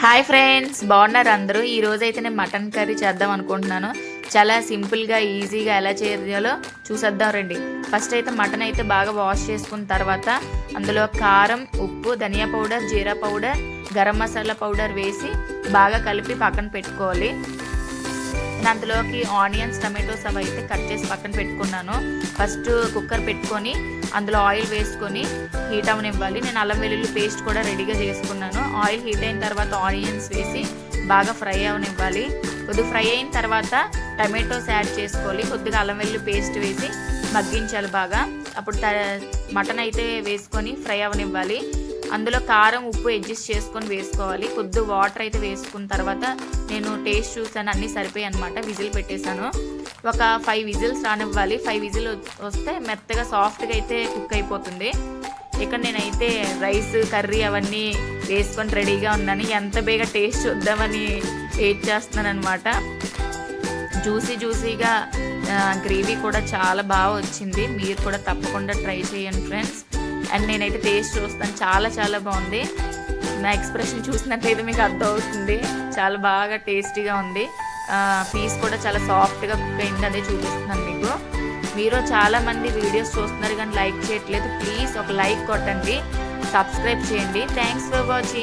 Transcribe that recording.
Hi friends, బాగున్నారు అందరూ. ఈ రోజు అయితే నేను మటన్ కర్రీ చేద్దాం అనుకుంటున్నాను. చాలా సింపుల్గా ఈజీగా ఎలా చేయాలో చూసేద్దాం రండి. ఫస్ట్ అయితే మటన్ అయితే బాగా వాష్ చేసుకున్న తర్వాత అందులో కారం, ఉప్పు, ధనియా పౌడర్, జీరా పౌడర్, గరం మసాలా పౌడర్ వేసి బాగా కలిపి పక్కన పెట్టుకోవాలి. నేను అందులోకి ఆనియన్స్, టమాటోస్ అవి అయితే కట్ చేసి పక్కన పెట్టుకున్నాను. ఫస్ట్ కుక్కర్ పెట్టుకొని అందులో ఆయిల్ వేసుకొని హీట్ అవనివ్వాలి. నేను అల్లం వెల్లుల్లి పేస్ట్ కూడా రెడీగా చేసుకున్నాను. ఆయిల్ హీట్ అయిన తర్వాత ఆనియన్స్ వేసి బాగా ఫ్రై అవనివ్వాలి. కొద్దిగా ఫ్రై అయిన తర్వాత టమాటోస్ యాడ్ చేసుకోవాలి. కొద్దిగా అల్లం వెల్లుల్లి పేస్ట్ వేసి మగ్గించాలి బాగా. అప్పుడు మటన్ అయితే వేసుకొని ఫ్రై అవనివ్వాలి. అందులో కారం, ఉప్పు అడ్జస్ట్ చేసుకొని వేసుకోవాలి. కొద్దిగా వాటర్ అయితే వేసుకున్న తర్వాత నేను టేస్ట్ చూసాను, అన్నీ సరిపోయాయి అనమాట. విజిల్ పెట్టేశాను. ఒక 5 విజిల్స్ రానివ్వాలి. 5 విజిల్ వస్తే మెత్తగా సాఫ్ట్గా అయితే కుక్ అయిపోతుంది. ఇక్కడ నేనైతే రైస్, కర్రీ అవన్నీ వేసుకొని రెడీగా ఉన్నాను. ఎంత బేగా టేస్ట్ చూద్దామని వెయిట్ చేస్తున్నాను అనమాట. జ్యూసీగా గ్రేవీ కూడా చాలా బాగా వచ్చింది. మీరు కూడా తప్పకుండా ట్రై చేయండి ఫ్రెండ్స్. అండ్ నేనైతే టేస్ట్ చూస్తాను, చాలా బాగుంది. నా ఎక్స్ప్రెషన్ చూసినట్లయితే మీకు అర్థమవుతుంది. చాలా బాగా టేస్టీగా ఉంది. పీస్ కూడా చాలా సాఫ్ట్గా కుక్ అయింది, అదే చూపిస్తున్నాను మీకు. మీరు చాలామంది వీడియోస్ చూస్తున్నారు కానీ లైక్ చేయట్లేదు. ప్లీజ్ ఒక లైక్ కొట్టండి, సబ్స్క్రైబ్ చేయండి. Thanks for watching.